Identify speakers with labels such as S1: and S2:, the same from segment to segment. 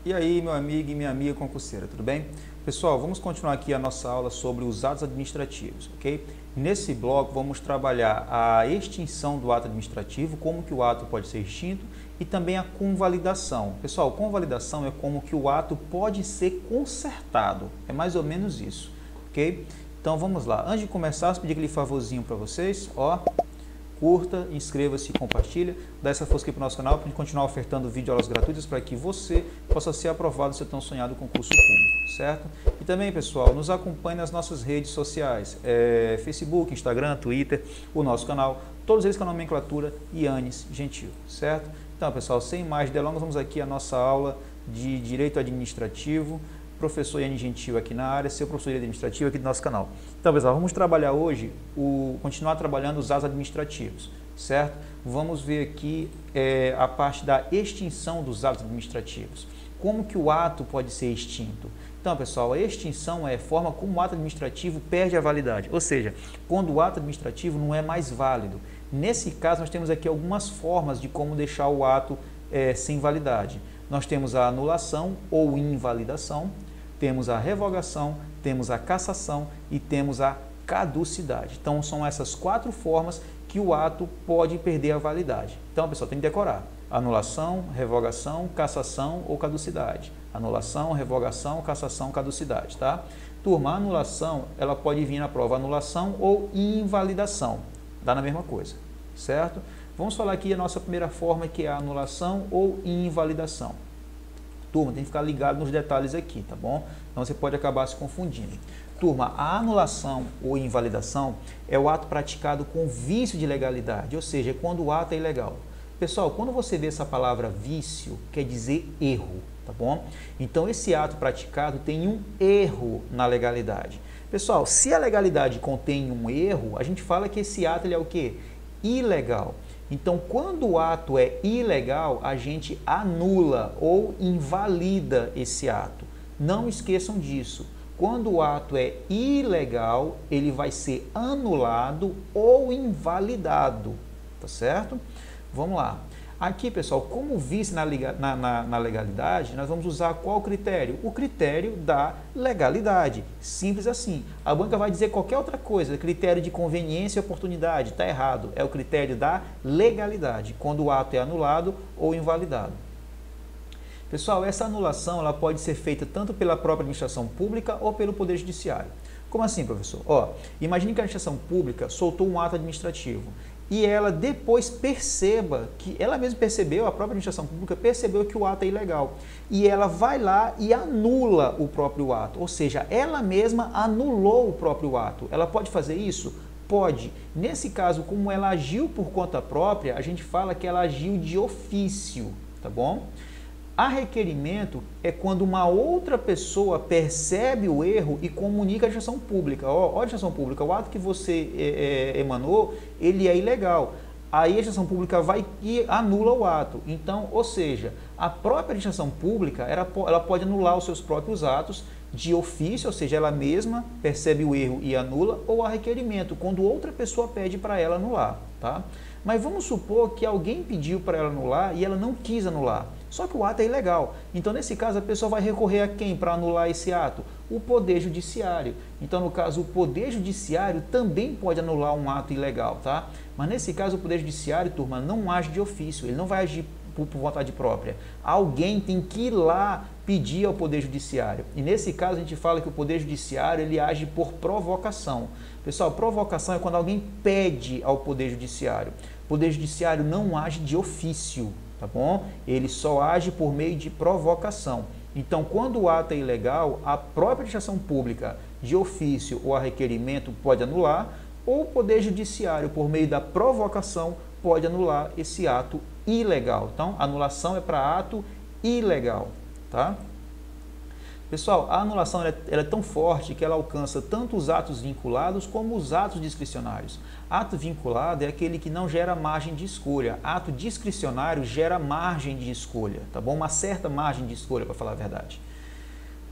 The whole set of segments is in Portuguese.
S1: E aí, meu amigo e minha amiga concurseira, tudo bem? Pessoal, vamos continuar aqui a nossa aula sobre os atos administrativos, ok? Nesse bloco, vamos trabalhar a extinção do ato administrativo, como que o ato pode ser extinto e também a convalidação. Pessoal, convalidação é como que o ato pode ser consertado, é mais ou menos isso, ok? Então, vamos lá. Antes de começar, eu pedi aquele favorzinho para vocês, ó. Curta, inscreva-se e compartilha, dá essa força aqui para o nosso canal para a gente continuar ofertando videoaulas gratuitas para que você possa ser aprovado no seu tão sonhado concurso público, certo? E também, pessoal, nos acompanhe nas nossas redes sociais, Facebook, Instagram, Twitter, o nosso canal, todos eles com a nomenclatura Yannis Gentil, certo? Então, pessoal, sem mais delongas, vamos aqui a nossa aula de Direito Administrativo, professor Yannis Gentil aqui na área, seu professor de administrativo aqui do nosso canal. Então, pessoal, vamos trabalhar hoje, continuar trabalhando os atos administrativos, certo? Vamos ver aqui a parte da extinção dos atos administrativos. Como que o ato pode ser extinto? Então, pessoal, a extinção é a forma como o ato administrativo perde a validade, ou seja, quando o ato administrativo não é mais válido. Nesse caso, nós temos aqui algumas formas de como deixar o ato sem validade. Nós temos a anulação ou invalidação, temos a revogação, temos a cassação e temos a caducidade. Então, são essas quatro formas que o ato pode perder a validade. Então, pessoal, tem que decorar. Anulação, revogação, cassação ou caducidade. Anulação, revogação, cassação, caducidade, tá? Turma, a anulação, ela pode vir na prova anulação ou invalidação. Dá na mesma coisa, certo? Vamos falar aqui a nossa primeira forma, que é a anulação ou invalidação. Turma, tem que ficar ligado nos detalhes aqui, tá bom? Então você pode acabar se confundindo. Turma, a anulação ou invalidação é o ato praticado com vício de legalidade, ou seja, é quando o ato é ilegal. Pessoal, quando você vê essa palavra vício, quer dizer erro, tá bom? Então esse ato praticado tem um erro na legalidade. Pessoal, se a legalidade contém um erro, a gente fala que esse ato ele é o quê? Ilegal. Então, quando o ato é ilegal, a gente anula ou invalida esse ato. Não esqueçam disso. Quando o ato é ilegal, ele vai ser anulado ou invalidado, tá certo? Vamos lá. Aqui, pessoal, como vício na legalidade, nós vamos usar qual critério? O critério da legalidade. Simples assim. A banca vai dizer qualquer outra coisa, critério de conveniência e oportunidade. Está errado. É o critério da legalidade, quando o ato é anulado ou invalidado. Pessoal, essa anulação ela pode ser feita tanto pela própria administração pública ou pelo Poder Judiciário. Como assim, professor? Imagine que a administração pública soltou um ato administrativo e ela depois perceba que, ela mesma percebeu, a própria administração pública percebeu que o ato é ilegal. E ela vai lá e anula o próprio ato, ou seja, ela mesma anulou o próprio ato. Ela pode fazer isso? Pode. Nesse caso, como ela agiu por conta própria, a gente fala que ela agiu de ofício, tá bom? A requerimento é quando uma outra pessoa percebe o erro e comunica à administração pública. Ó, administração pública, o ato que você emanou, ele é ilegal. Aí a administração pública vai e anula o ato. Então, ou seja, a própria administração pública, ela pode anular os seus próprios atos de ofício, ou seja, ela mesma percebe o erro e anula, ou a requerimento, quando outra pessoa pede para ela anular, tá? Mas vamos supor que alguém pediu para ela anular e ela não quis anular. Só que o ato é ilegal. Então, nesse caso, a pessoa vai recorrer a quem para anular esse ato? O Poder Judiciário. Então, no caso, o Poder Judiciário também pode anular um ato ilegal, tá? Mas, nesse caso, o Poder Judiciário, turma, não age de ofício. Ele não vai agir por vontade própria. Alguém tem que ir lá pedir ao Poder Judiciário. E, nesse caso, a gente fala que o Poder Judiciário, ele age por provocação. Pessoal, provocação é quando alguém pede ao Poder Judiciário. O Poder Judiciário não age de ofício, tá bom? Ele só age por meio de provocação. Então, quando o ato é ilegal, a própria administração pública, de ofício ou a requerimento, pode anular, ou o Poder Judiciário, por meio da provocação, pode anular esse ato ilegal. Então, a anulação é para ato ilegal, tá? Pessoal, a anulação ela é tão forte que ela alcança tanto os atos vinculados como os atos discricionários. Ato vinculado é aquele que não gera margem de escolha. Ato discricionário gera margem de escolha, tá bom? Uma certa margem de escolha, para falar a verdade.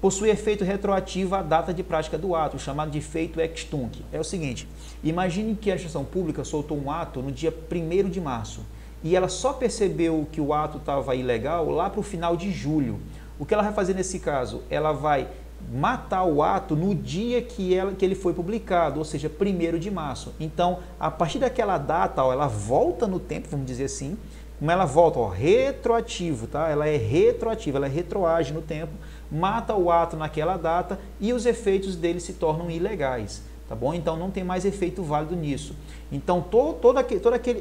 S1: Possui efeito retroativo à data de prática do ato, chamado de efeito ex tunc. É o seguinte, imagine que a administração pública soltou um ato no dia 1º de março e ela só percebeu que o ato estava ilegal lá para o final de julho. O que ela vai fazer nesse caso? Ela vai matar o ato no dia que ele foi publicado, ou seja, 1º de março. Então, a partir daquela data, ó, ela volta no tempo, vamos dizer assim, como ela volta, ó, retroativo, tá? Ela é retroativa, ela retroage no tempo, mata o ato naquela data e os efeitos dele se tornam ilegais, tá bom? Então não tem mais efeito válido nisso. Então todo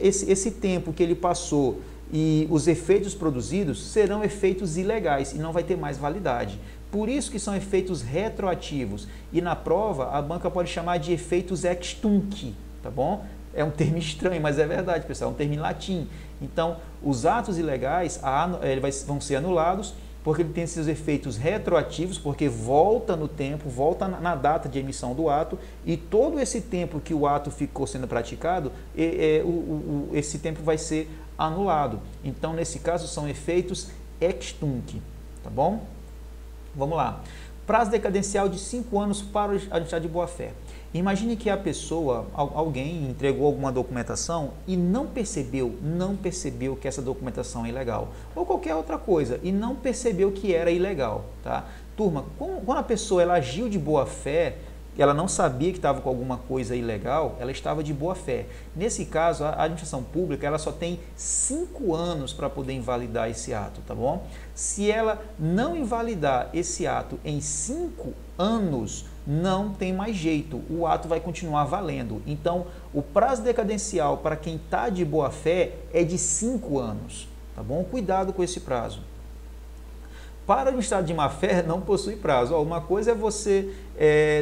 S1: esse tempo que ele passou e os efeitos produzidos serão efeitos ilegais e não vai ter mais validade. Por isso que são efeitos retroativos. E na prova a banca pode chamar de efeitos ex tunc, tá bom? É um termo estranho, mas é verdade, pessoal, é um termo em latim. Então, os atos ilegais vão ser anulados porque ele tem esses efeitos retroativos, porque volta no tempo, volta na data de emissão do ato, e todo esse tempo que o ato ficou sendo praticado, esse tempo vai ser anulado. Então, nesse caso, são efeitos ex tunc, tá bom? Vamos lá. Prazo decadencial de 5 anos para a administração de boa-fé. Imagine que a pessoa, alguém entregou alguma documentação e não percebeu que essa documentação é ilegal. Ou qualquer outra coisa, e não percebeu que era ilegal. Tá? Turma, quando a pessoa ela agiu de boa-fé, ela não sabia que estava com alguma coisa ilegal, ela estava de boa-fé. Nesse caso, a administração pública ela só tem 5 anos para poder invalidar esse ato, tá bom? Se ela não invalidar esse ato em 5 anos, não tem mais jeito, o ato vai continuar valendo. Então, o prazo decadencial para quem está de boa-fé é de 5 anos, tá bom? Cuidado com esse prazo. Para o administrado de má-fé não possui prazo. Uma coisa é você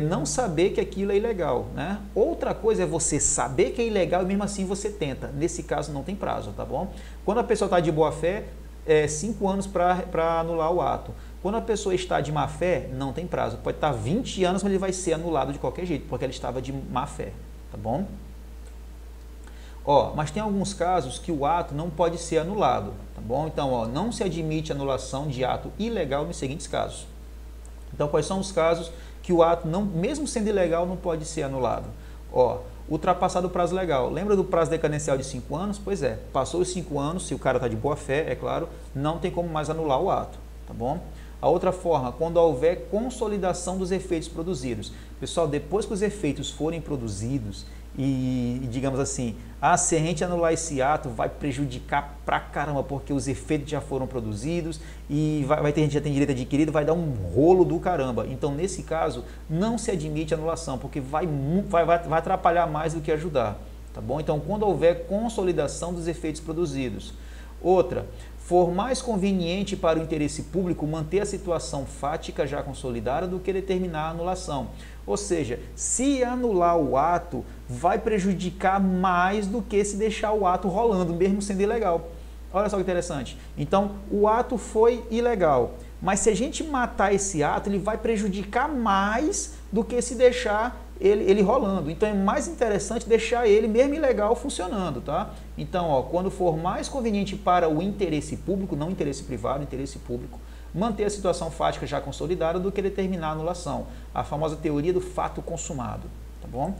S1: não saber que aquilo é ilegal, né? Outra coisa é você saber que é ilegal e mesmo assim você tenta. Nesse caso não tem prazo, tá bom? Quando a pessoa está de boa-fé, 5 anos para anular o ato. Quando a pessoa está de má-fé, não tem prazo. Pode estar 20 anos, mas ele vai ser anulado de qualquer jeito, porque ele estava de má-fé, tá bom? Mas tem alguns casos que o ato não pode ser anulado, tá bom? Então, não se admite anulação de ato ilegal nos seguintes casos. Então, quais são os casos que o ato, mesmo sendo ilegal, não pode ser anulado? Ultrapassado o prazo legal. Lembra do prazo decadencial de 5 anos? Pois é, passou os 5 anos, se o cara está de boa fé, é claro, não tem como mais anular o ato, tá bom? A outra forma, quando houver consolidação dos efeitos produzidos. Pessoal, depois que os efeitos forem produzidos e digamos assim, se a gente anular esse ato, vai prejudicar pra caramba, porque os efeitos já foram produzidos e vai ter gente que já tem direito adquirido, vai dar um rolo do caramba. Então, nesse caso, não se admite anulação, porque vai atrapalhar mais do que ajudar, tá bom? Então, quando houver consolidação dos efeitos produzidos. Outra, for mais conveniente para o interesse público manter a situação fática já consolidada do que determinar a anulação. Ou seja, se anular o ato, vai prejudicar mais do que se deixar o ato rolando, mesmo sendo ilegal. Olha só que interessante. Então, o ato foi ilegal, mas se a gente matar esse ato, ele vai prejudicar mais do que se deixar ele rolando. Então, é mais interessante deixar ele, mesmo ilegal, funcionando, tá? Então, quando for mais conveniente para o interesse público, não interesse privado, interesse público, manter a situação fática já consolidada do que determinar a anulação. A famosa teoria do fato consumado, tá bom?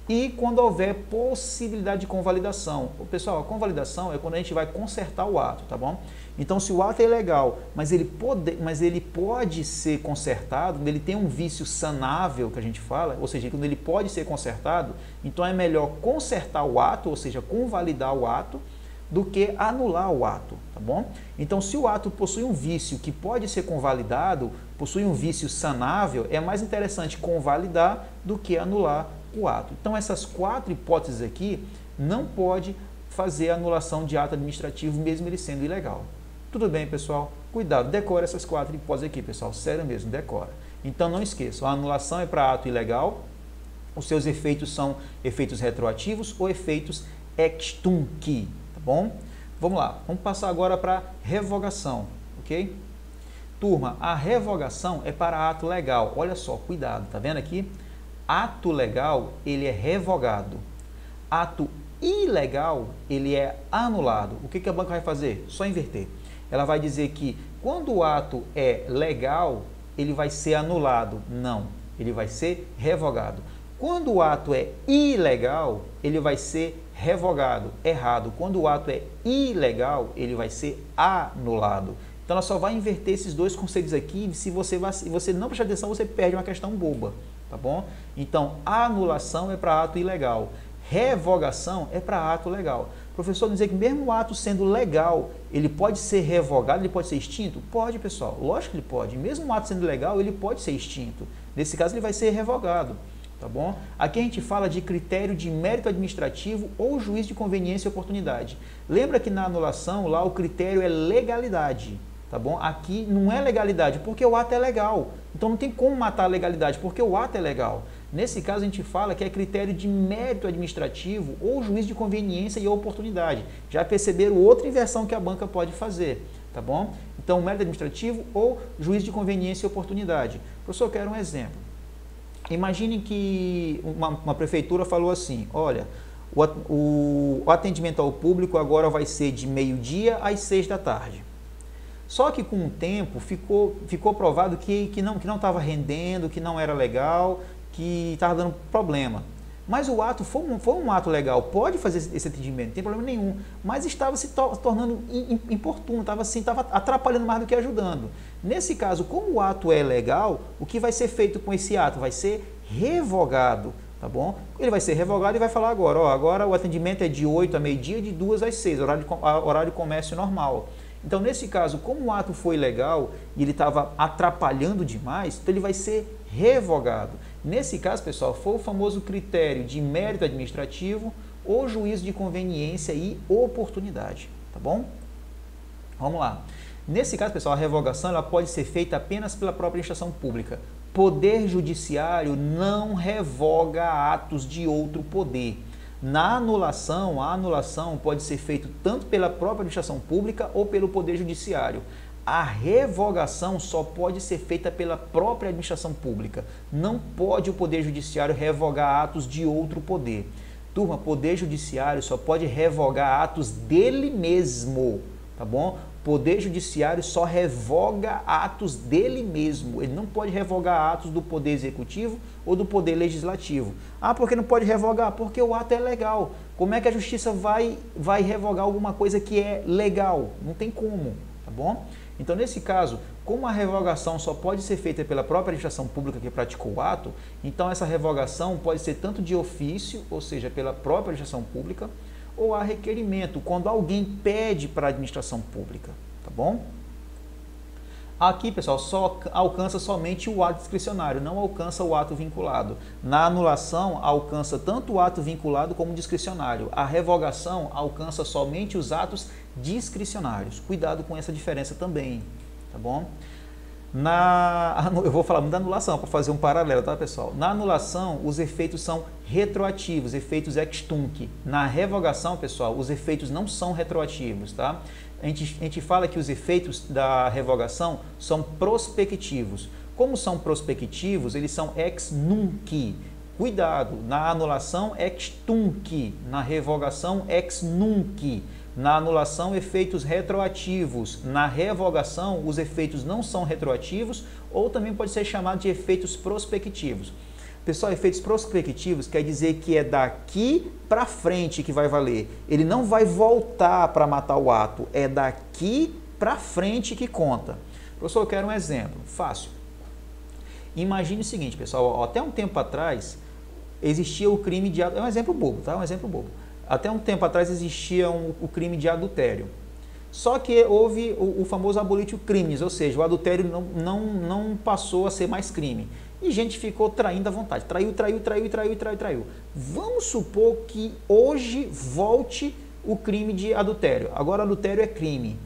S1: E quando houver possibilidade de convalidação. Pessoal, a convalidação é quando a gente vai consertar o ato, tá bom? Então, se o ato é ilegal, mas ele pode ser consertado, ele tem um vício sanável, que a gente fala, ou seja, quando ele pode ser consertado, então é melhor consertar o ato, ou seja, convalidar o ato, do que anular o ato, tá bom? Então, se o ato possui um vício que pode ser convalidado, possui um vício sanável, é mais interessante convalidar do que anular o ato. Então, essas 4 hipóteses aqui, não pode fazer anulação de ato administrativo, mesmo ele sendo ilegal. Tudo bem, pessoal? Cuidado, decora essas 4 hipóteses aqui, pessoal, sério mesmo, decora. Então, não esqueçam, a anulação é para ato ilegal, os seus efeitos são efeitos retroativos ou efeitos ex tunc. Bom, vamos lá, vamos passar agora para revogação, ok? Turma, a revogação é para ato legal, olha só, cuidado, tá vendo aqui? Ato legal, ele é revogado. Ato ilegal, ele é anulado. O que a banca vai fazer? Só inverter. Ela vai dizer que quando o ato é legal, ele vai ser anulado. Não, ele vai ser revogado. Quando o ato é ilegal, ele vai ser revogado. Errado. Quando o ato é ilegal, ele vai ser anulado. Então, Então, ela só vai inverter esses dois conceitos aqui, se você não prestar atenção, você perde uma questão boba, tá bom? Então, anulação é para ato ilegal, revogação é para ato legal. Professor, dizer que mesmo o ato sendo legal, ele pode ser revogado, ele pode ser extinto? Pode, pessoal, lógico que ele pode. Mesmo o ato sendo legal, ele pode ser extinto. Nesse caso, ele vai ser revogado, tá bom? Aqui a gente fala de critério de mérito administrativo ou juízo de conveniência e oportunidade. Lembra que na anulação, lá o critério é legalidade, tá bom? Aqui não é legalidade, porque o ato é legal. Então não tem como matar a legalidade, porque o ato é legal. Nesse caso, a gente fala que é critério de mérito administrativo ou juízo de conveniência e oportunidade. Já perceberam outra inversão que a banca pode fazer, tá bom? Então, mérito administrativo ou juízo de conveniência e oportunidade. Professor, eu quero um exemplo. Imagine que uma prefeitura falou assim, olha, o atendimento ao público agora vai ser de meio-dia às 6 da tarde. Só que com o tempo ficou provado que não estava rendendo, que não era legal, que estava dando problema. Mas o ato foi um ato legal, pode fazer esse atendimento, não tem problema nenhum, mas estava se tornando importuno, estava atrapalhando mais do que ajudando. Nesse caso, como o ato é legal, o que vai ser feito com esse ato? Vai ser revogado, tá bom? Ele vai ser revogado e vai falar agora, ó, agora o atendimento é de 8 a meio-dia, de 2 às 6, horário de comércio normal. Então, nesse caso, como o ato foi legal e ele estava atrapalhando demais, então ele vai ser revogado. Nesse caso, pessoal, foi o famoso critério de mérito administrativo ou juízo de conveniência e oportunidade, tá bom? Vamos lá. Nesse caso, pessoal, a revogação ela pode ser feita apenas pela própria administração pública. Poder judiciário não revoga atos de outro poder. Na anulação, a anulação pode ser feita tanto pela própria administração pública ou pelo Poder Judiciário. A revogação só pode ser feita pela própria administração pública. Não pode o Poder Judiciário revogar atos de outro poder. Turma, Poder Judiciário só pode revogar atos dele mesmo, tá bom? Poder Judiciário só revoga atos dele mesmo. Ele não pode revogar atos do Poder Executivo ou do Poder Legislativo. Ah, por que não pode revogar? Porque o ato é legal. Como é que a Justiça vai revogar alguma coisa que é legal? Não tem como, tá bom? Então, nesse caso, como a revogação só pode ser feita pela própria administração pública que praticou o ato, então essa revogação pode ser tanto de ofício, ou seja, pela própria administração pública, ou a requerimento, quando alguém pede para a administração pública, tá bom? Aqui, pessoal, só alcança somente o ato discricionário, não alcança o ato vinculado. Na anulação, alcança tanto o ato vinculado como o discricionário. A revogação alcança somente os atos discricionários. Cuidado com essa diferença também, tá bom? Eu vou falar da anulação para fazer um paralelo, tá, pessoal? Na anulação, os efeitos são retroativos, efeitos ex tunc. Na revogação, pessoal, os efeitos não são retroativos, tá? A gente fala que os efeitos da revogação são prospectivos. Como são prospectivos, eles são ex nunc. Cuidado, na anulação, ex tunc. Na revogação, ex nunc. Na anulação, efeitos retroativos. Na revogação, os efeitos não são retroativos ou também pode ser chamado de efeitos prospectivos. Pessoal, efeitos prospectivos quer dizer que é daqui para frente que vai valer. Ele não vai voltar para matar o ato, é daqui para frente que conta. Professor, eu quero um exemplo, fácil. Imagine o seguinte, pessoal, até um tempo atrás existia o crime de... É um exemplo bobo, tá? Um exemplo bobo. Até um tempo atrás existia o crime de adultério. Só que houve o famoso abolitio crimes, ou seja, o adultério não passou a ser mais crime. E gente ficou traindo à vontade. Traiu. Vamos supor que hoje volte o crime de adultério. Agora adultério é crime.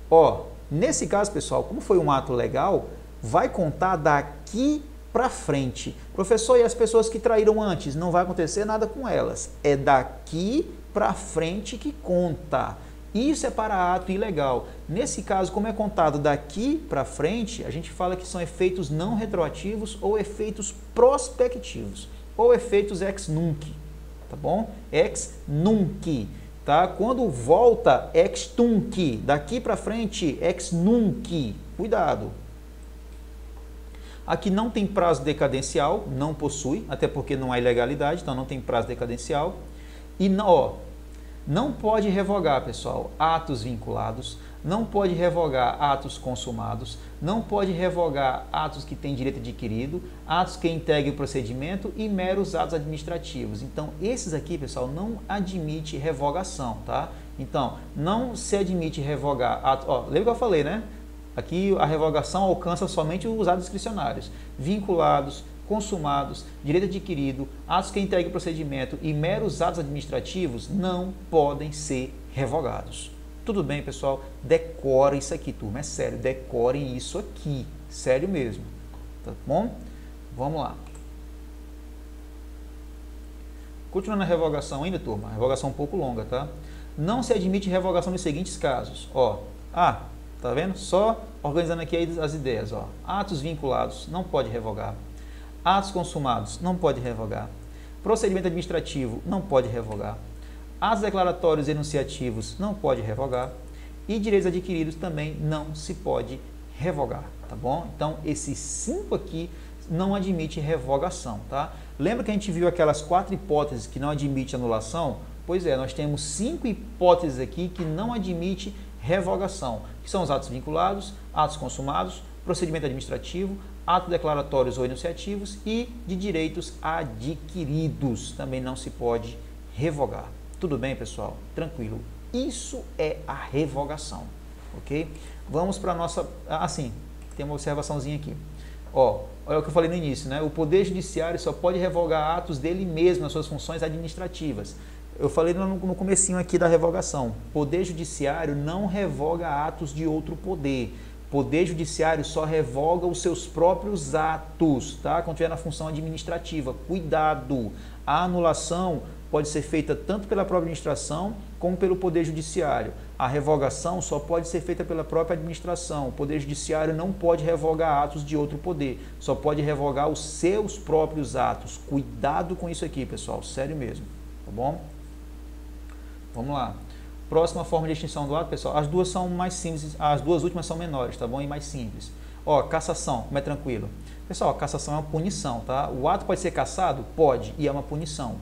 S1: Ó, nesse caso, pessoal, como foi um ato legal, vai contar daqui para frente. Professor, e as pessoas que traíram antes? Não vai acontecer nada com elas. É daqui para frente que conta. Isso é para ato ilegal. Nesse caso, como é contado daqui para frente, a gente fala que são efeitos não retroativos ou efeitos prospectivos, ou efeitos ex nunc, tá bom? Ex nunc, tá? Quando volta ex tunc, daqui para frente ex nunc. Cuidado. Aqui não tem prazo decadencial, não possui, até porque não há ilegalidade, então não tem prazo decadencial. E não pode revogar, pessoal, atos vinculados, não pode revogar atos consumados, não pode revogar atos que têm direito adquirido, atos que integrem o procedimento e meros atos administrativos. Então, esses aqui, pessoal, não admite revogação, tá? Então, não se admite revogar atos... Ó, lembra que eu falei, né? Aqui a revogação alcança somente os atos discricionários, vinculados, consumados, direito adquirido, atos que integrem o procedimento e meros atos administrativos não podem ser revogados. Tudo bem, pessoal? Decorem isso aqui, turma. É sério, decorem isso aqui. Sério mesmo. Tá bom? Vamos lá. Continuando a revogação ainda, turma. Revogação um pouco longa, tá? Não se admite revogação nos seguintes casos. Ó, tá vendo? Só organizando aqui as ideias, ó. Atos vinculados, não pode revogar. Atos consumados, não pode revogar. Procedimento administrativo, não pode revogar. Atos declaratórios e enunciativos, não pode revogar. E direitos adquiridos também não se pode revogar, tá bom? Então, esses 5 aqui não admite revogação, tá? Lembra que a gente viu aquelas 4 hipóteses que não admite anulação? Pois é, nós temos 5 hipóteses aqui que não admite revogação, que são os atos vinculados, atos consumados, procedimento administrativo, atos declaratórios ou enunciativos e de direitos adquiridos. Também não se pode revogar. Tudo bem, pessoal? Tranquilo. Isso é a revogação, ok? Vamos para a nossa... Assim, tem uma observaçãozinha aqui. Ó, olha o que eu falei no início, né? O Poder Judiciário só pode revogar atos dele mesmo nas suas funções administrativas. Eu falei no comecinho aqui da revogação. Poder Judiciário não revoga atos de outro poder. Poder Judiciário só revoga os seus próprios atos, tá? Quando estiver na função administrativa. Cuidado! A anulação pode ser feita tanto pela própria administração como pelo Poder Judiciário. A revogação só pode ser feita pela própria administração. O Poder Judiciário não pode revogar atos de outro poder, só pode revogar os seus próprios atos. Cuidado com isso aqui, pessoal, sério mesmo, tá bom? Vamos lá. Próxima forma de extinção do ato, pessoal, as duas são mais simples, as duas últimas são menores, tá bom? E mais simples. Ó, cassação, como é tranquilo. Pessoal, cassação é uma punição, tá? O ato pode ser cassado? Pode, e é uma punição.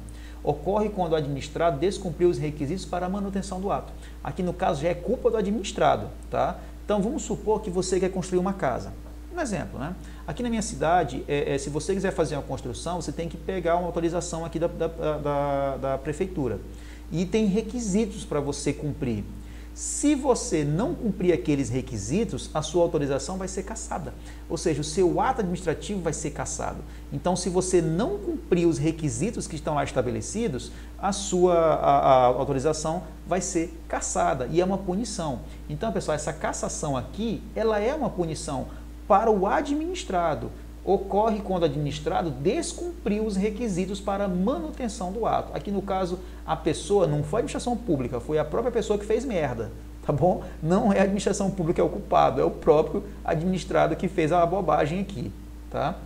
S1: Ocorre quando o administrado descumpriu os requisitos para a manutenção do ato. Aqui no caso já é culpa do administrado, tá? Então vamos supor que você quer construir uma casa. Um exemplo, né? Aqui na minha cidade, se você quiser fazer uma construção, você tem que pegar uma autorização aqui da prefeitura. E tem requisitos para você cumprir. Se você não cumprir aqueles requisitos, a sua autorização vai ser cassada. Ou seja, o seu ato administrativo vai ser cassado. Então, se você não cumprir os requisitos que estão lá estabelecidos, a sua autorização vai ser cassada e é uma punição. Então, pessoal, essa cassação aqui, ela é uma punição para o administrado. Ocorre quando o administrado descumpriu os requisitos para manutenção do ato. Aqui no caso, a pessoa não foi a administração pública, foi a própria pessoa que fez merda, tá bom? Não é a administração pública que é o culpado, é o próprio administrado que fez a bobagem aqui, tá?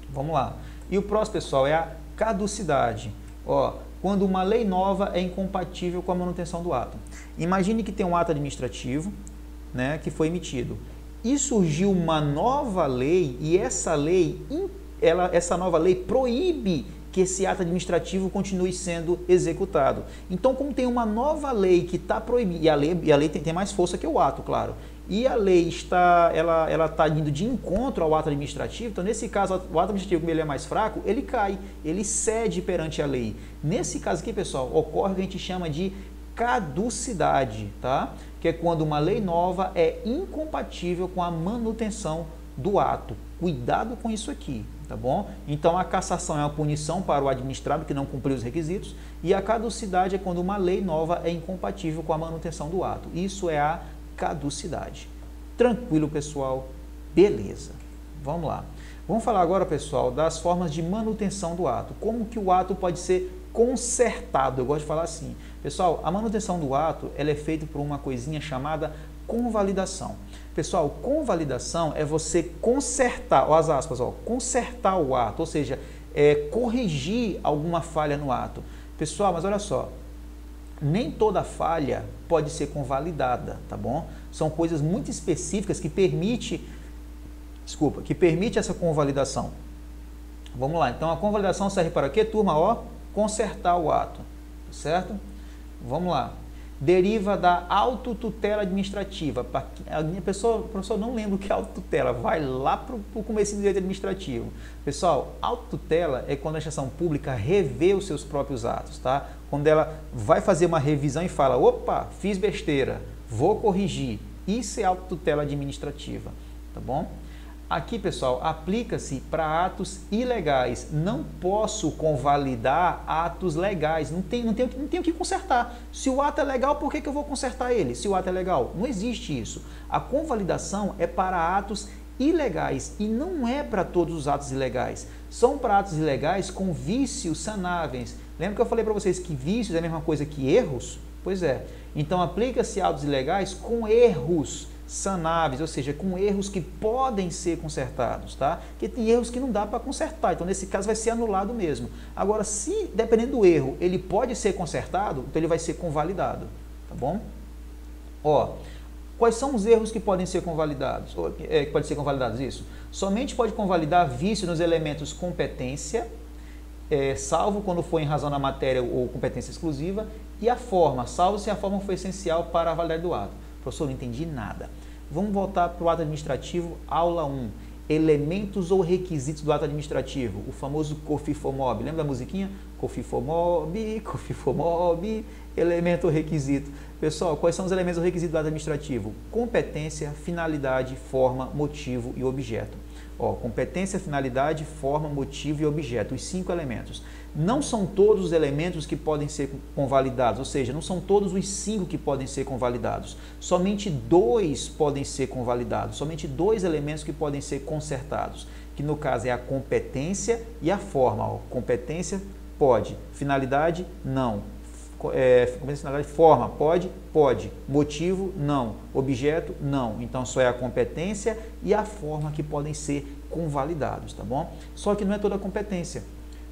S1: Vamos lá. E o próximo, pessoal, é a caducidade. Ó, quando uma lei nova é incompatível com a manutenção do ato. Imagine que tem um ato administrativo, né, que foi emitido. E surgiu uma nova lei e essa nova lei proíbe que esse ato administrativo continue sendo executado. Então, como tem uma nova lei que está proibida, e a lei tem mais força que o ato, claro, e a lei está indo de encontro ao ato administrativo, então nesse caso o ato administrativo, como ele é mais fraco, ele cai, ele cede perante a lei. Nesse caso aqui, pessoal, ocorre o que a gente chama de caducidade, tá? Que é quando uma lei nova é incompatível com a manutenção do ato. Cuidado com isso aqui, tá bom? Então a cassação é uma punição para o administrado que não cumpriu os requisitos e a caducidade é quando uma lei nova é incompatível com a manutenção do ato. Isso é a caducidade. Tranquilo, pessoal? Beleza. Vamos lá. Vamos falar agora, pessoal, das formas de manutenção do ato. Como que o ato pode ser consertado? Eu gosto de falar assim. Pessoal, a manutenção do ato ela é feita por uma coisinha chamada convalidação. Pessoal, convalidação é você consertar, ó, as aspas, ó, consertar o ato, ou seja, corrigir alguma falha no ato. Pessoal, mas olha só, nem toda falha pode ser convalidada, tá bom? São coisas muito específicas que permite essa convalidação. Vamos lá, então a convalidação serve para quê, turma? Ó, consertar o ato, certo? Vamos lá. deriva da autotutela administrativa. A pessoa não lembra o que é autotutela, vai lá para o começo do direito administrativo. Pessoal, autotutela é quando a administração pública revê os seus próprios atos, tá? Quando ela vai fazer uma revisão e fala, opa, fiz besteira, vou corrigir. Isso é autotutela administrativa, tá bom? Aqui, pessoal, aplica-se para atos ilegais. Não posso convalidar atos legais. Não tenho o que consertar. Se o ato é legal, por que eu vou consertar ele? Se o ato é legal, não existe isso. A convalidação é para atos ilegais e não é para todos os atos ilegais. São para atos ilegais com vícios sanáveis. Lembra que eu falei para vocês que vícios é a mesma coisa que erros? Pois é. Então, aplica-se atos ilegais com erros sanáveis, ou seja, com erros que podem ser consertados, tá? Porque tem erros que não dá para consertar, então nesse caso vai ser anulado mesmo. Agora, se dependendo do erro, ele pode ser consertado, então ele vai ser convalidado, tá bom? Ó, quais são os erros que podem ser convalidados? Que pode ser convalidados isso? Somente pode convalidar vício nos elementos competência, salvo quando for em razão da matéria ou competência exclusiva, e a forma, salvo se a forma for essencial para a validade do ato. Professor, não entendi nada. Vamos voltar para o ato administrativo, aula 1. Elementos ou requisitos do ato administrativo. O famoso COFIFOMOB. Lembra da musiquinha? COFIFOMOB, COFIFOMOB, elemento ou requisito. Pessoal, quais são os elementos ou requisitos do ato administrativo? Competência, finalidade, forma, motivo e objeto. Ó, competência, finalidade, forma, motivo e objeto. Os 5 elementos. Não são todos os elementos que podem ser convalidados, ou seja, não são todos os 5 que podem ser convalidados. Somente 2 podem ser convalidados, somente 2 elementos que podem ser consertados, que no caso é a competência e a forma. Ó, competência, pode. Finalidade, não. Competência, finalidade, forma, pode? Pode. Motivo, não. Objeto, não. Então, só é a competência e a forma que podem ser convalidados, tá bom? Só que não é toda a competência.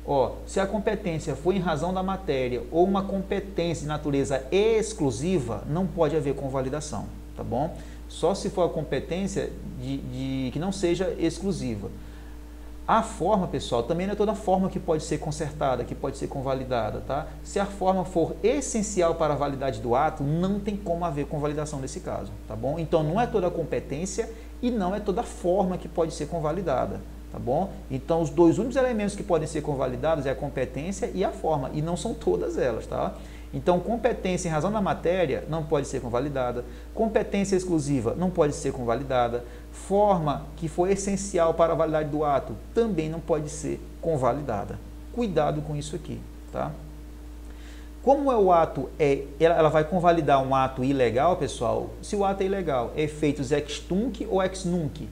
S1: Ó, se a competência for em razão da matéria ou uma competência de natureza exclusiva, não pode haver convalidação, tá bom? Só se for a competência que não seja exclusiva. A forma, pessoal, também não é toda forma que pode ser consertada, que pode ser convalidada, tá? Se a forma for essencial para a validade do ato, não tem como haver convalidação nesse caso, tá bom? Então, não é toda a competência e não é toda a forma que pode ser convalidada. Tá bom? Então, os 2 únicos elementos que podem ser convalidados é a competência e a forma, e não são todas elas, tá? Então, competência em razão da matéria não pode ser convalidada, competência exclusiva não pode ser convalidada, forma que for essencial para a validade do ato também não pode ser convalidada. Cuidado com isso aqui, tá? Como é o ato, ela vai convalidar um ato ilegal, pessoal, se o ato é ilegal, efeitos ex tunc ou ex nunc.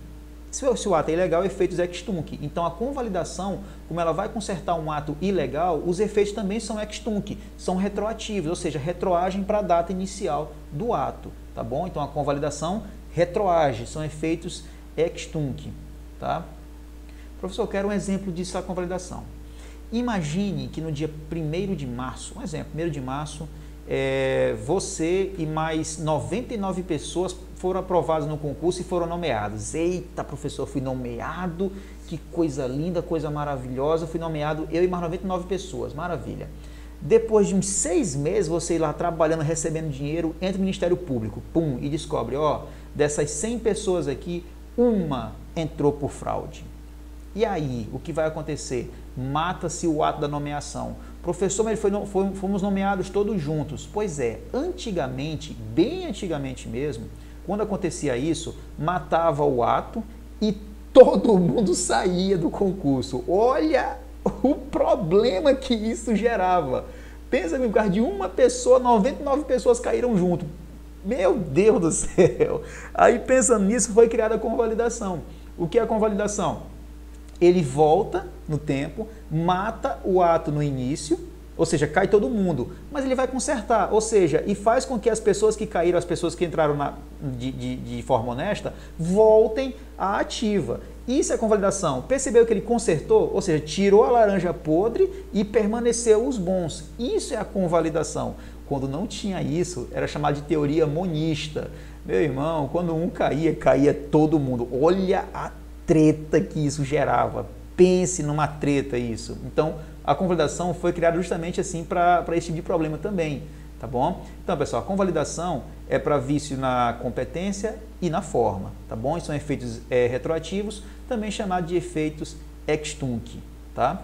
S1: Se o ato é ilegal, efeitos ex tunc. Então, a convalidação, como ela vai consertar um ato ilegal, os efeitos também são ex tunc, são retroativos, ou seja, retroagem para a data inicial do ato, tá bom? Então, a convalidação retroage, são efeitos ex tunc, tá? Professor, eu quero um exemplo disso da convalidação. Imagine que no dia 1º de março, um exemplo, 1º de março, você e mais 99 pessoas foram aprovadas no concurso e foram nomeados. Eita, professor, fui nomeado, que coisa linda, coisa maravilhosa, fui nomeado eu e mais 99 pessoas, maravilha. Depois de uns 6 meses, você ir lá trabalhando, recebendo dinheiro, entra no Ministério Público, pum, e descobre, ó, dessas 100 pessoas aqui, uma entrou por fraude. E aí, o que vai acontecer? Mata-se o ato da nomeação. Professor, mas fomos nomeados todos juntos. Pois é, antigamente, bem antigamente mesmo, quando acontecia isso, matava o ato e todo mundo saía do concurso. Olha o problema que isso gerava. Pensa que no lugar de uma pessoa, 99 pessoas caíram junto. Meu Deus do céu! Aí pensando nisso, foi criada a convalidação. O que é a convalidação? Ele volta no tempo, mata o ato no início, ou seja, cai todo mundo, mas ele vai consertar, ou seja, e faz com que as pessoas que caíram, as pessoas que entraram de forma honesta, voltem à ativa. Isso é convalidação. Percebeu que ele consertou, ou seja, tirou a laranja podre e permaneceu os bons. Isso é a convalidação. Quando não tinha isso, era chamado de teoria monista. Meu irmão, quando um caía, caía todo mundo. Olha a treta que isso gerava. Pense numa treta isso. Então, a convalidação foi criada justamente assim para esse tipo de problema também, tá bom? Então, pessoal, a convalidação é para vício na competência e na forma, tá bom? Isso são efeitos retroativos, também chamados de efeitos ex tunc, tá?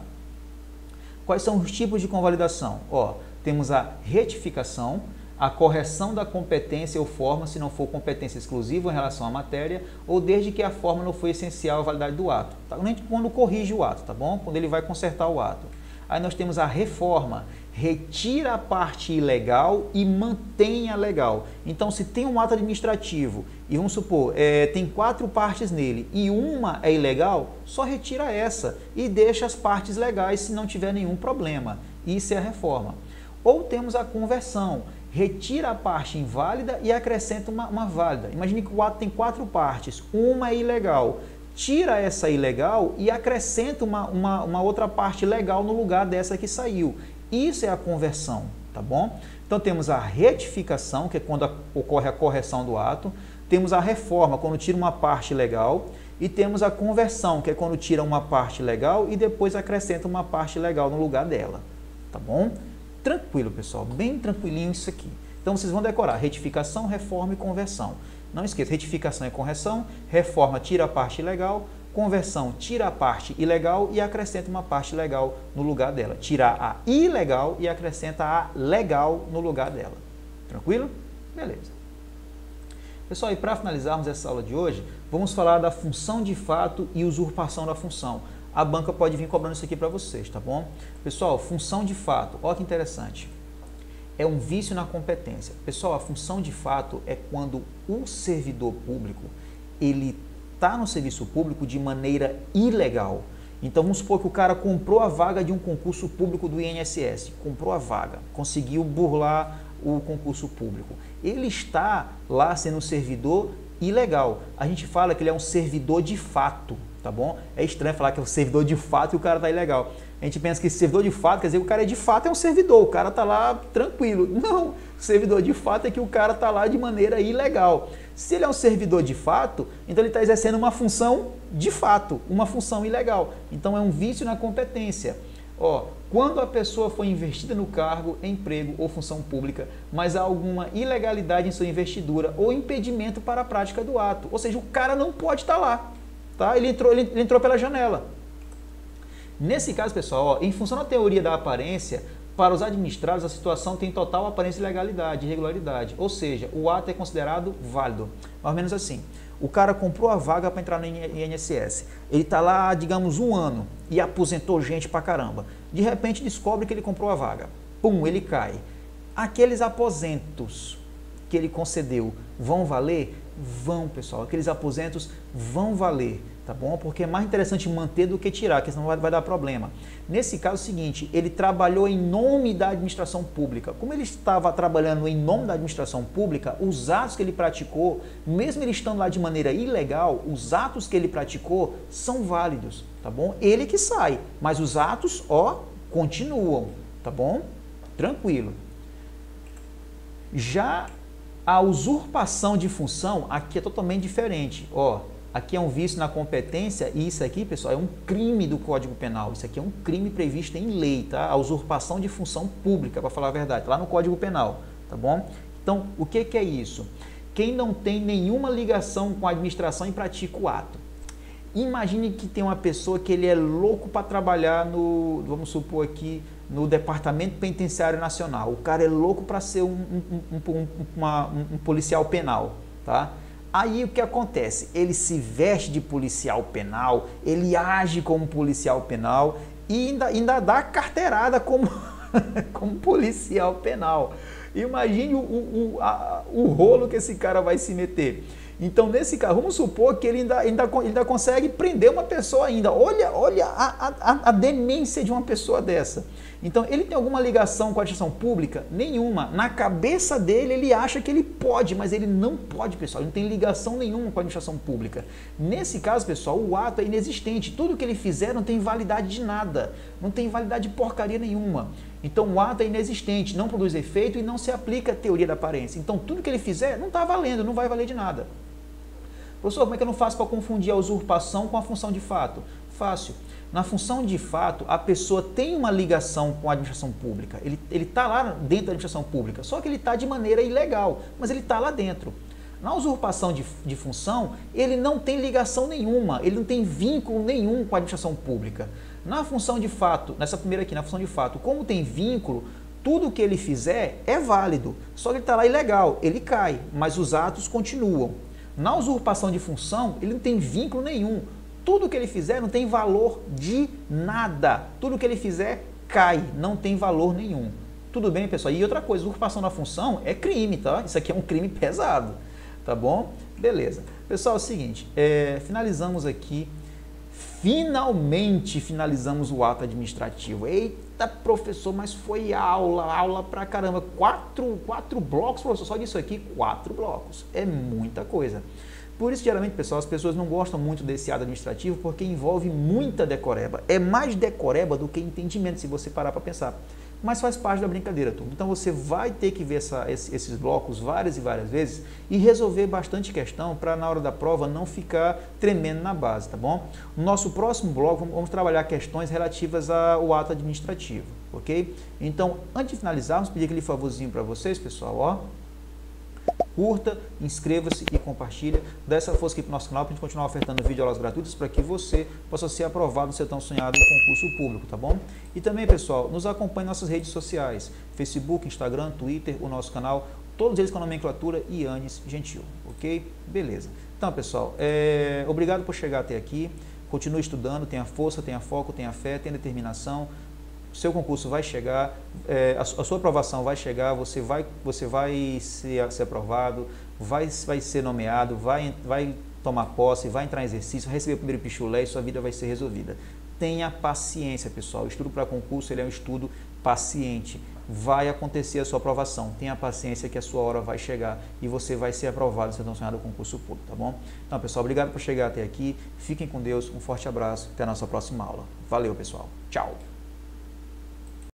S1: Quais são os tipos de convalidação? Ó, temos a retificação, a correção da competência ou forma, se não for competência exclusiva em relação à matéria, ou desde que a forma não foi essencial à validade do ato. Tá? Quando corrige o ato, tá bom? Quando ele vai consertar o ato. Aí nós temos a reforma, retira a parte ilegal e mantém a legal. Então, se tem um ato administrativo, e vamos supor, tem 4 partes nele, e uma é ilegal, só retira essa e deixa as partes legais se não tiver nenhum problema. Isso é a reforma. Ou temos a conversão, retira a parte inválida e acrescenta uma válida. Imagine que o ato tem 4 partes, uma é ilegal. Tira essa ilegal e acrescenta uma outra parte legal no lugar dessa que saiu. Isso é a conversão, tá bom? Então temos a retificação, que é quando ocorre a correção do ato. Temos a reforma, quando tira uma parte legal. E temos a conversão, que é quando tira uma parte legal e depois acrescenta uma parte legal no lugar dela, tá bom? Tranquilo, pessoal, bem tranquilinho isso aqui. Então, vocês vão decorar retificação, reforma e conversão. Não esqueça, retificação é correção, reforma tira a parte ilegal, conversão tira a parte ilegal e acrescenta uma parte legal no lugar dela. Tira a ilegal e acrescenta a legal no lugar dela. Tranquilo? Beleza. Pessoal, e para finalizarmos essa aula de hoje, vamos falar da função de fato e usurpação da função. A banca pode vir cobrando isso aqui para vocês, tá bom? Pessoal, função de fato, olha que interessante. É um vício na competência. Pessoal, a função de fato é quando o servidor público, ele está no serviço público de maneira ilegal. Então, vamos supor que o cara comprou a vaga de um concurso público do INSS, comprou a vaga, conseguiu burlar o concurso público. Ele está lá sendo um servidor ilegal. A gente fala que ele é um servidor de fato, tá bom? É estranho falar que é um servidor de fato e o cara está ilegal. A gente pensa que esse servidor de fato quer dizer que o cara de fato é um servidor, o cara está lá tranquilo. Não, servidor de fato é que o cara está lá de maneira ilegal. Se ele é um servidor de fato, então ele está exercendo uma função de fato, uma função ilegal. Então é um vício na competência. Ó, quando a pessoa foi investida no cargo, emprego ou função pública, mas há alguma ilegalidade em sua investidura ou impedimento para a prática do ato. Ou seja, o cara não pode estar lá. Tá? Ele entrou pela janela. Nesse caso, pessoal, ó, em função da teoria da aparência, para os administrados a situação tem total aparência de legalidade, irregularidade. Ou seja, o ato é considerado válido. Mais ou menos assim. O cara comprou a vaga para entrar no INSS. Ele está lá, digamos, 1 ano e aposentou gente pra caramba. De repente descobre que ele comprou a vaga. Pum, ele cai. Aqueles aposentos que ele concedeu vão valer? Vão, pessoal. Aqueles aposentos vão valer, tá bom? Porque é mais interessante manter do que tirar, porque senão vai dar problema. Nesse caso é o seguinte, ele trabalhou em nome da administração pública. Como ele estava trabalhando em nome da administração pública, os atos que ele praticou, mesmo ele estando lá de maneira ilegal, os atos que ele praticou são válidos, tá bom? Ele que sai, mas os atos, ó, continuam, tá bom? Tranquilo. Já a usurpação de função, aqui é totalmente diferente. Ó, aqui é um vício na competência e isso aqui, pessoal, é um crime do Código Penal. Isso aqui é um crime previsto em lei, tá? A usurpação de função pública, para falar a verdade, lá no Código Penal, tá bom? Então, o que é isso? Quem não tem nenhuma ligação com a administração e pratica o ato. Imagine que tem uma pessoa que ele é louco para trabalhar no, vamos supor aqui, no Departamento Penitenciário Nacional. O cara é louco para ser um policial penal, tá? Aí o que acontece? Ele se veste de policial penal, ele age como policial penal e ainda dá carteirada como, como policial penal. Imagine o rolo que esse cara vai se meter. Então, nesse caso, vamos supor que ele ainda consegue prender uma pessoa ainda. Olha a demência de uma pessoa dessa. Então, ele tem alguma ligação com a administração pública? Nenhuma. Na cabeça dele, ele acha que ele pode, mas ele não pode, pessoal. Ele não tem ligação nenhuma com a administração pública. Nesse caso, pessoal, o ato é inexistente. Tudo que ele fizer não tem validade de nada. Não tem validade de porcaria nenhuma. Então, o ato é inexistente, não produz efeito e não se aplica a teoria da aparência. Então, tudo que ele fizer não está valendo, não vai valer de nada. Professor, como é que eu não faço para confundir a usurpação com a função de fato? Fácil. Na função de fato, a pessoa tem uma ligação com a administração pública. Ele está lá dentro da administração pública, só que ele está de maneira ilegal, mas ele está lá dentro. Na usurpação de função, ele não tem ligação nenhuma, ele não tem vínculo nenhum com a administração pública. Na função de fato, nessa primeira aqui, na função de fato, como tem vínculo, tudo que ele fizer é válido, só que ele está lá ilegal, ele cai, mas os atos continuam. Na usurpação de função, ele não tem vínculo nenhum. Tudo que ele fizer não tem valor de nada. Tudo que ele fizer cai, não tem valor nenhum. Tudo bem, pessoal? E outra coisa, usurpação da função é crime, tá? Isso aqui é um crime pesado, tá bom? Beleza. Pessoal, é o seguinte, finalizamos aqui. Finalmente finalizamos o ato administrativo. Eita, professor, mas foi aula pra caramba. Quatro blocos, professor, só disso aqui, 4 blocos. É muita coisa. Por isso, geralmente, pessoal, as pessoas não gostam muito desse ato administrativo porque envolve muita decoreba. É mais decoreba do que entendimento, se você parar para pensar. Mas faz parte da brincadeira, turma. Então, você vai ter que ver esses blocos várias e várias vezes e resolver bastante questão para, na hora da prova, não ficar tremendo na base, tá bom? No nosso próximo bloco, vamos trabalhar questões relativas ao ato administrativo, ok? Então, antes de finalizar, vamos pedir aquele favorzinho para vocês, pessoal, ó. Curta, inscreva-se e compartilha. Dá essa força aqui para o nosso canal para a gente continuar ofertando videoaulas gratuitas para que você possa ser aprovado no seu tão sonhado concurso público, tá bom? E também, pessoal, nos acompanhe em nossas redes sociais, Facebook, Instagram, Twitter, o nosso canal, todos eles com a nomenclatura Ianes Gentil, ok? Beleza. Então, pessoal, obrigado por chegar até aqui. Continue estudando, tenha força, tenha foco, tenha fé, tenha determinação. Seu concurso vai chegar, a sua aprovação vai chegar, você vai ser aprovado, vai ser nomeado, vai tomar posse, vai entrar em exercício, receber o primeiro pichulé e sua vida vai ser resolvida. Tenha paciência, pessoal. O estudo para concurso ele é um estudo paciente. Vai acontecer a sua aprovação. Tenha paciência que a sua hora vai chegar e você vai ser aprovado no seu tão sonhado concurso público, tá bom? Então, pessoal, obrigado por chegar até aqui. Fiquem com Deus, um forte abraço. Até a nossa próxima aula. Valeu, pessoal. Tchau.